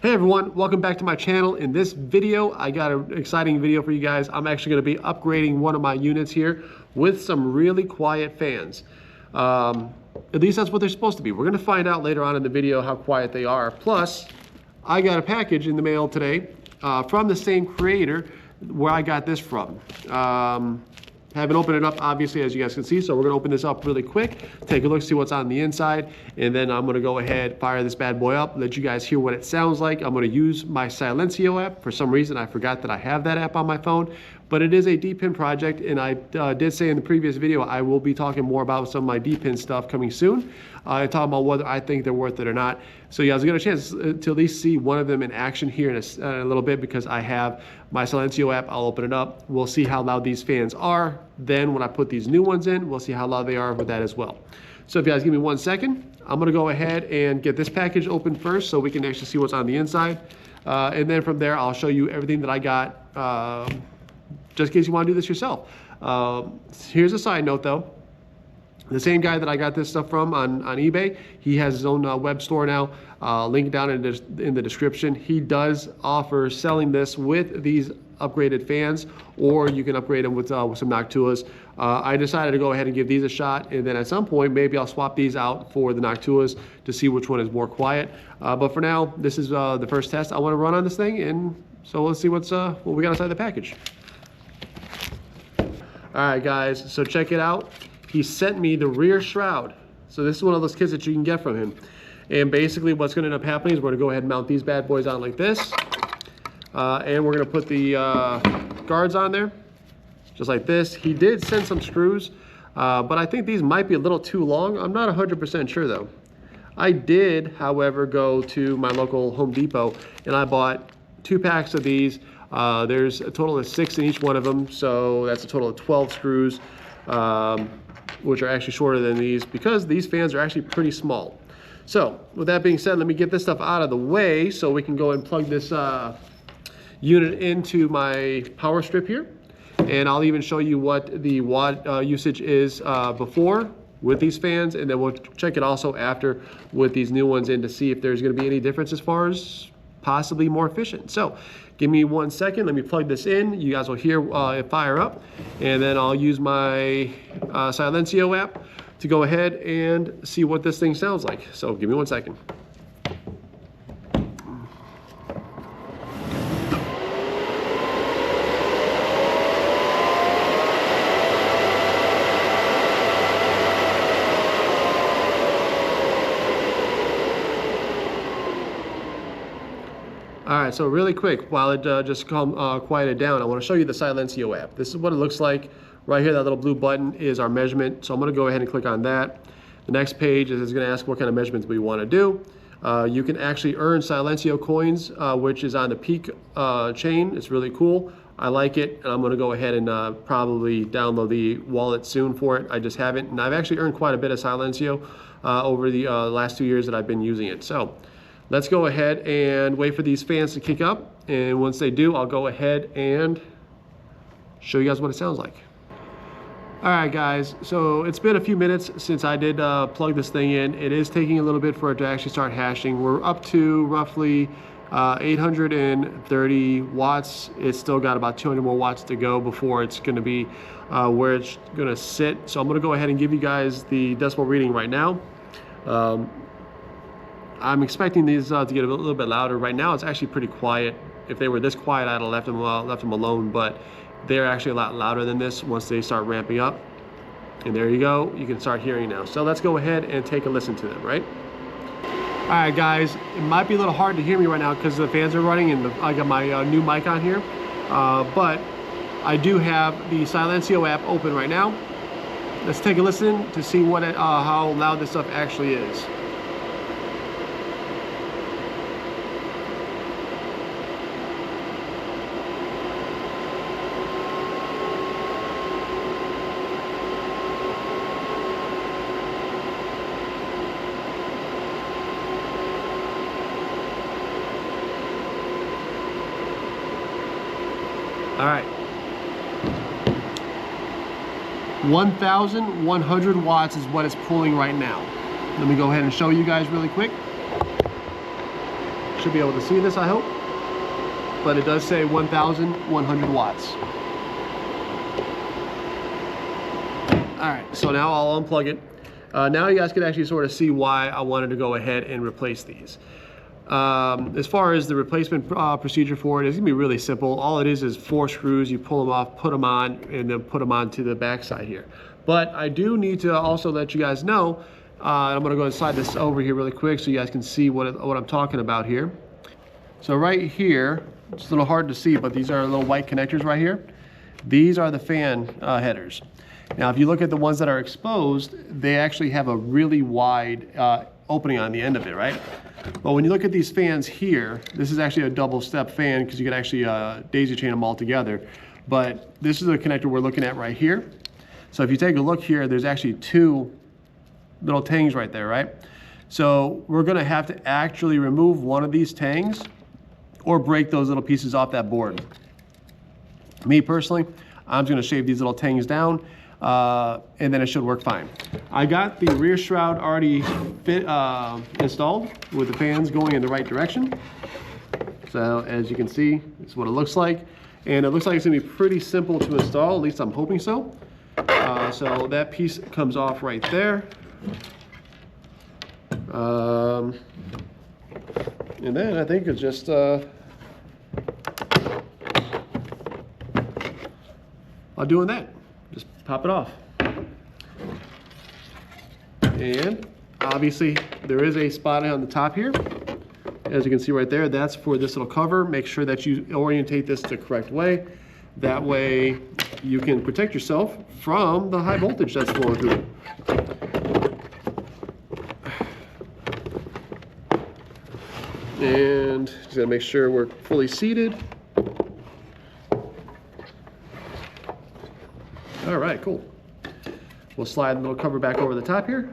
Hey everyone, welcome back to my channel. In this video, I got an exciting video for you guys. I'm actually going to be upgrading one of my units here with some really quiet fans. At least that's what they're supposed to be. We're going to find out later on in the video how quiet they are. Plus, I got a package in the mail today from the same creator where I got this from. Haven't opened it up, obviously, as you guys can see, so we're going to open this up really quick, take a look, see what's on the inside, and then I'm going to go ahead, fire this bad boy up, let you guys hear what it sounds like. I'm going to use my Silencio app. For some reason, I forgot that I have that app on my phone, but it is a D-pin project, and I did say in the previous video I will be talking more about some of my D-pin stuff coming soon, and talking about whether I think they're worth it or not. So you guys get a chance to at least see one of them in action here in a little bit, because I have my Silencio app. I'll open it up. We'll see how loud these fans are. Then when I put these new ones in, we'll see how loud they are with that as well. So if you guys give me 1 second, I'm gonna go ahead and get this package open first so we can actually see what's on the inside. And then from there, I'll show you everything that I got, just in case you wanna do this yourself. Here's a side note though. The same guy that I got this stuff from on eBay, he has his own web store now. Link down in the description. He does offer selling this with these upgraded fans, or you can upgrade them with some Noctuas. I decided to go ahead and give these a shot, and then at some point maybe I'll swap these out for the Noctuas to see which one is more quiet. But for now, this is the first test I want to run on this thing, and so let's see what we got inside the package. All right, guys, so check it out. He sent me the rear shroud. So this is one of those kits that you can get from him. And basically what's gonna end up happening is we're gonna go ahead and mount these bad boys on like this. And we're gonna put the guards on there, just like this. He did send some screws, but I think these might be a little too long. I'm not 100% sure though. I did, however, go to my local Home Depot and I bought 2 packs of these. There's a total of 6 in each one of them. So that's a total of 12 screws. Which are actually shorter than these because these fans are actually pretty small. So with that being said, let me get this stuff out of the way so we can go and plug this unit into my power strip here. And I'll even show you what the watt usage is before with these fans, and then we'll check it also after with these new ones in to see if there's going to be any difference as far as possibly more efficient. So give me 1 second, let me plug this in. You guys will hear it fire up, and then I'll use my Silencio app to go ahead and see what this thing sounds like. So give me 1 second. All right, so really quick, while it just quieted down, I want to show you the Silencio app. This is what it looks like. Right here, that little blue button is our measurement. So I'm going to go ahead and click on that. The next page is going to ask what kind of measurements we want to do. You can actually earn Silencio coins, which is on the peak chain. It's really cool. I like it, and I'm going to go ahead and probably download the wallet soon for it. I just haven't, and I've actually earned quite a bit of Silencio over the last 2 years that I've been using it. So let's go ahead and wait for these fans to kick up, and once they do, I'll go ahead and show you guys what it sounds like. All right, guys, so it's been a few minutes since I did plug this thing in. It is taking a little bit for it to actually start hashing. We're up to roughly 830 watts. It's still got about 200 more watts to go before it's going to be where it's going to sit. So I'm going to go ahead and give you guys the decibel reading right now. I'm expecting these to get a little bit louder. Right now, it's actually pretty quiet. If they were this quiet, I'd have left them alone, but they're actually a lot louder than this once they start ramping up. And there you go. You can start hearing now. So let's go ahead and take a listen to them, right? All right, guys. It might be a little hard to hear me right now because the fans are running and I got my new mic on here. But I do have the Silencio app open right now. Let's take a listen to see what how loud this stuff actually is. All right, 1,100 watts is what it's pulling right now. Let me go ahead and show you guys really quick. should be able to see this, I hope. But it does say 1,100 watts. All right, so now I'll unplug it. Now you guys can actually sort of see why I wanted to go ahead and replace these. As far as the replacement procedure for it, it's gonna be really simple. All it is 4 screws. You pull them off, put them on, and then put them onto the back side here. But I do need to also let you guys know, I'm gonna go and slide this over here really quick so you guys can see what I'm talking about here. So right here, it's a little hard to see, but these are little white connectors right here. These are the fan headers. Now, if you look at the ones that are exposed, they actually have a really wide opening on the end of it, right? But when you look at these fans here, this is actually a double step fan because you could actually daisy chain them all together. But this is the connector we're looking at right here. So if you take a look here, there's actually 2 little tangs right there, right? So we're gonna have to actually remove one of these tangs or break those little pieces off that board. Me personally, I'm just gonna shave these little tangs down and then it should work fine. I got the rear shroud already installed with the fans going in the right direction. So as you can see, this is what it looks like. And it looks like it's gonna be pretty simple to install, at least I'm hoping so. So that piece comes off right there. And then I think it's just I'm doing that. Just pop it off. And obviously there is a spot on the top here. As you can see right there, that's for this little cover. Make sure that you orientate this the correct way. That way you can protect yourself from the high voltage that's flowing through. And just gotta make sure we're fully seated. All right, cool. We'll slide the little cover back over the top here.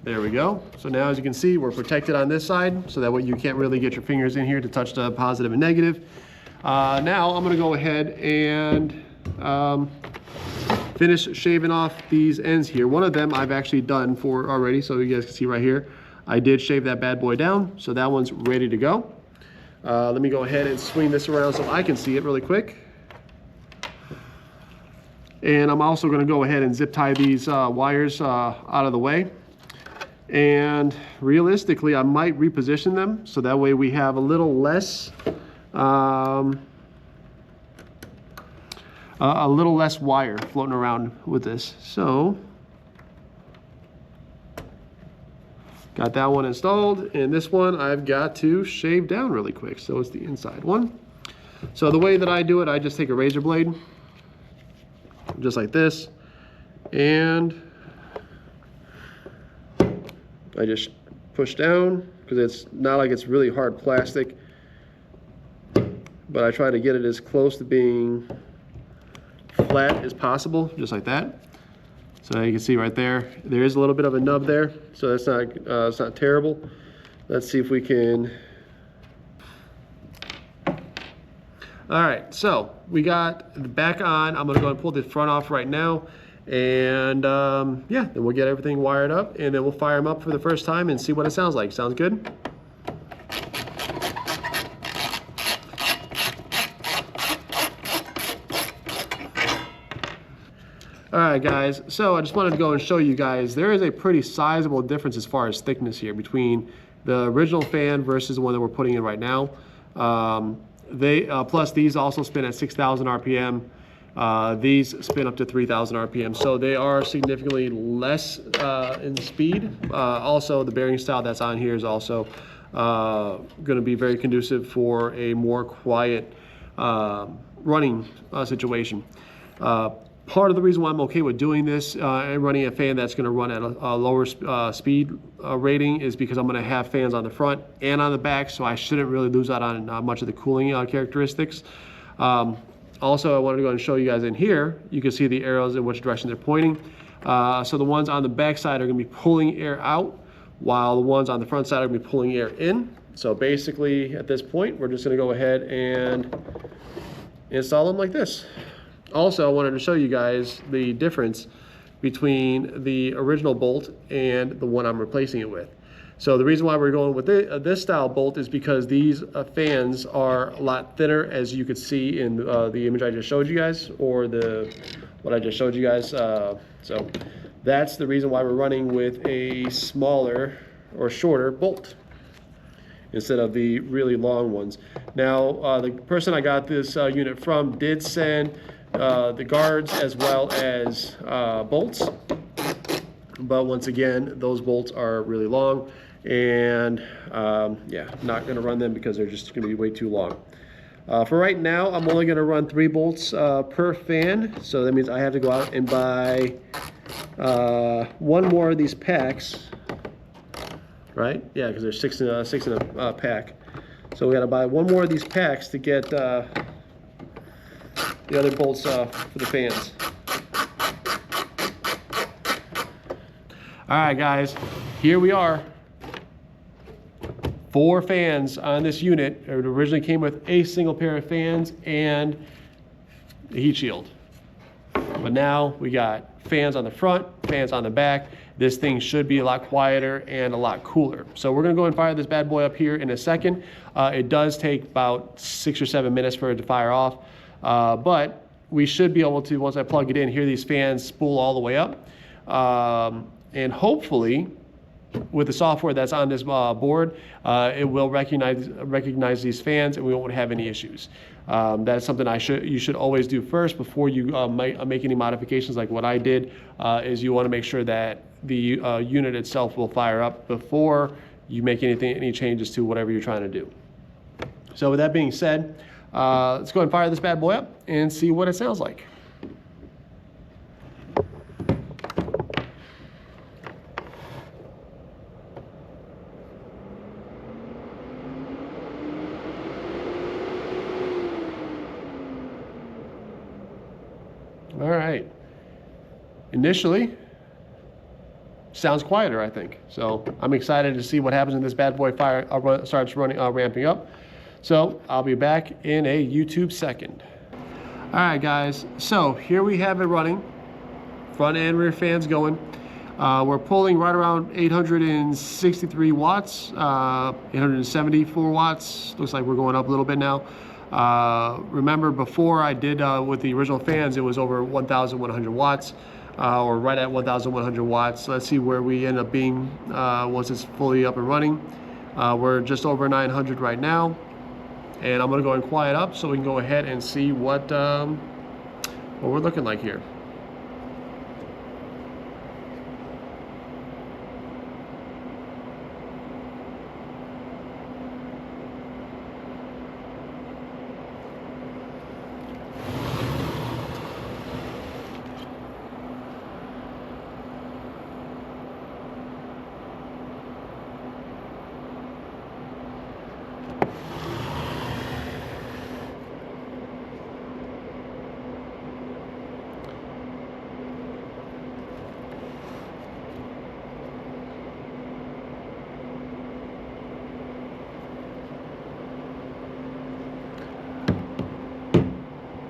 There we go. So now as you can see, we're protected on this side, so that way you can't really get your fingers in here to touch the positive and negative. Now I'm gonna go ahead and finish shaving off these ends here. One of them I've actually done for already, so you guys can see right here. I did shave that bad boy down, so that one's ready to go. Let me go ahead and swing this around so I can see it really quick. And I'm also gonna go ahead and zip tie these wires out of the way. And realistically, I might reposition them so that way we have a little less wire floating around with this. So got that one installed, and this one I've got to shave down really quick. So it's the inside one. So the way that I do it, I just take a razor blade, just like this, and I just push down because it's not like it's really hard plastic, but I try to get it as close to being flat as possible, just like that. So you can see right there, there is a little bit of a nub there, so that's not it's not terrible. Let's see if we can. All right, so we got the back on. I'm gonna go and pull the front off right now, and yeah, then we'll get everything wired up, and then we'll fire them up for the first time and see what it sounds like. Sounds good? All right, guys, so I just wanted to go and show you guys, there is a pretty sizable difference as far as thickness here between the original fan versus the one that we're putting in right now. Plus these also spin at 6,000 RPM. These spin up to 3,000 RPM, so they are significantly less in speed. Also, the bearing style that's on here is also going to be very conducive for a more quiet running situation. Part of the reason why I'm okay with doing this and running a fan that's going to run at a lower speed rating is because I'm going to have fans on the front and on the back, so I shouldn't really lose out on much of the cooling characteristics. Also, I wanted to go and show you guys in here, you can see the arrows in which direction they're pointing. So the ones on the back side are going to be pulling air out, while the ones on the front side are going to be pulling air in. So basically, at this point, we're just going to go ahead and install them like this. Also, I wanted to show you guys the difference between the original bolt and the one I'm replacing it with. So the reason why we're going with this style bolt is because these fans are a lot thinner, as you could see in the image I just showed you guys, or what I just showed you guys. So that's the reason why we're running with a smaller or shorter bolt instead of the really long ones. Now, the person I got this unit from did send the guards as well as bolts, but once again, those bolts are really long, and yeah, not going to run them because they're just going to be way too long. For right now, I'm only going to run 3 bolts per fan, so that means I have to go out and buy 1 more of these packs, right? Yeah, because there's 6 in a pack. So we got to buy 1 more of these packs to get the other bolts for the fans. All right, guys, here we are. 4 fans on this unit. It originally came with a single pair of fans and the heat shield. But now we got fans on the front, fans on the back. This thing should be a lot quieter and a lot cooler. So we're gonna go and fire this bad boy up here in a second. It does take about 6 or 7 minutes for it to fire off. But we should be able to, once I plug it in, hear these fans spool all the way up. And hopefully, with the software that's on this board, it will recognize these fans and we won't have any issues. That's something you should always do first before you make any modifications like what I did, is you want to make sure that the unit itself will fire up before you make any changes to whatever you're trying to do. So with that being said, let's go and fire this bad boy up and see what it sounds like. All right. Initially, sounds quieter, I think. So I'm excited to see what happens when this bad boy starts ramping up. So I'll be back in a YouTube second. All right, guys. So here we have it running. Front and rear fans going. We're pulling right around 863 watts, 874 watts. Looks like we're going up a little bit now. Remember before I did with the original fans, it was over 1,100 watts, or right at 1,100 watts. Let's see where we end up being once it's fully up and running. We're just over 900 right now, and I'm going to go and quiet up so we can go ahead and see what we're looking like here.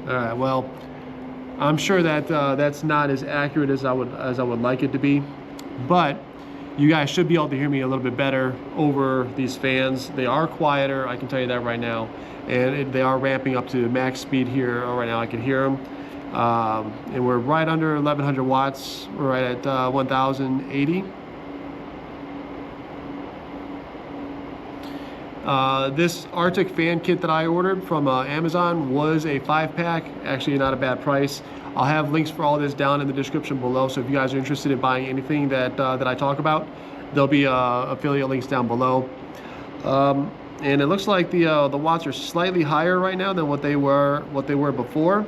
All right, well, I'm sure that that's not as accurate as I would like it to be, but you guys should be able to hear me a little bit better over these fans. They are quieter, I can tell you that right now, and they are ramping up to max speed here right now. I can hear them, and we're right under 1,100 watts. We're right at 1,080. This Arctic fan kit that I ordered from Amazon was a 5-pack, actually not a bad price. I'll have links for all this down in the description below, so if you guys are interested in buying anything that I talk about, there'll be affiliate links down below. And it looks like the watts are slightly higher right now than what they were before.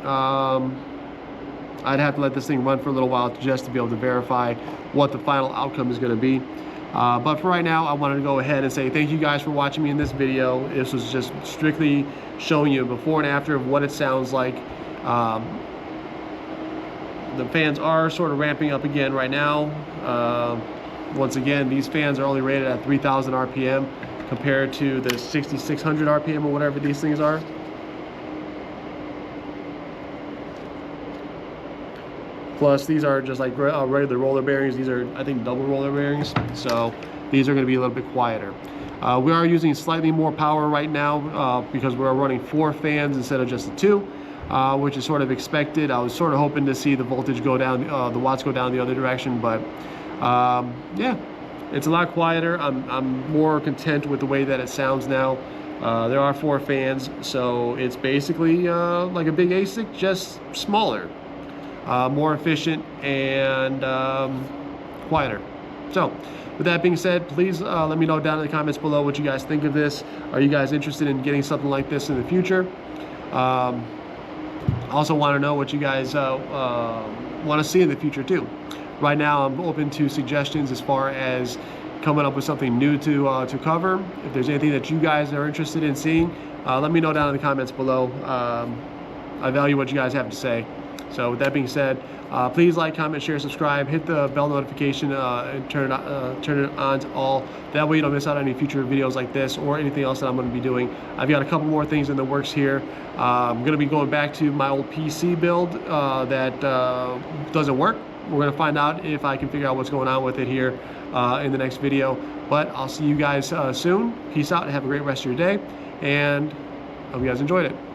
I'd have to let this thing run for a little while just to be able to verify what the final outcome is going to be. But for right now, I wanted to go ahead and say thank you guys for watching me in this video. This was just strictly showing you before and after of what it sounds like. The fans are sort of ramping up again right now. Once again, these fans are only rated at 3,000 RPM compared to the 6,600 RPM or whatever these things are. Plus, these are just like regular roller bearings. These are, I think, double roller bearings. So these are going to be a little bit quieter. We are using slightly more power right now because we're running 4 fans instead of just the 2, which is sort of expected. I was sort of hoping to see the voltage go down, the watts go down the other direction, but yeah, it's a lot quieter. I'm more content with the way that it sounds now. There are 4 fans, so it's basically like a big ASIC, just smaller, more efficient, and quieter. So with that being said, please let me know down in the comments below what you guys think of this. Are you guys interested in getting something like this in the future? Also want to know what you guys want to see in the future too. Right now I'm open to suggestions as far as coming up with something new to cover. If there's anything that you guys are interested in seeing, let me know down in the comments below. I value what you guys have to say. So with that being said, please like, comment, share, subscribe, hit the bell notification, and turn it on to all. That way you don't miss out on any future videos like this or anything else that I'm going to be doing. I've got a couple more things in the works here. I'm going to be going back to my old PC build that doesn't work. We're going to find out if I can figure out what's going on with it here in the next video. But I'll see you guys soon. Peace out and have a great rest of your day. And hope you guys enjoyed it.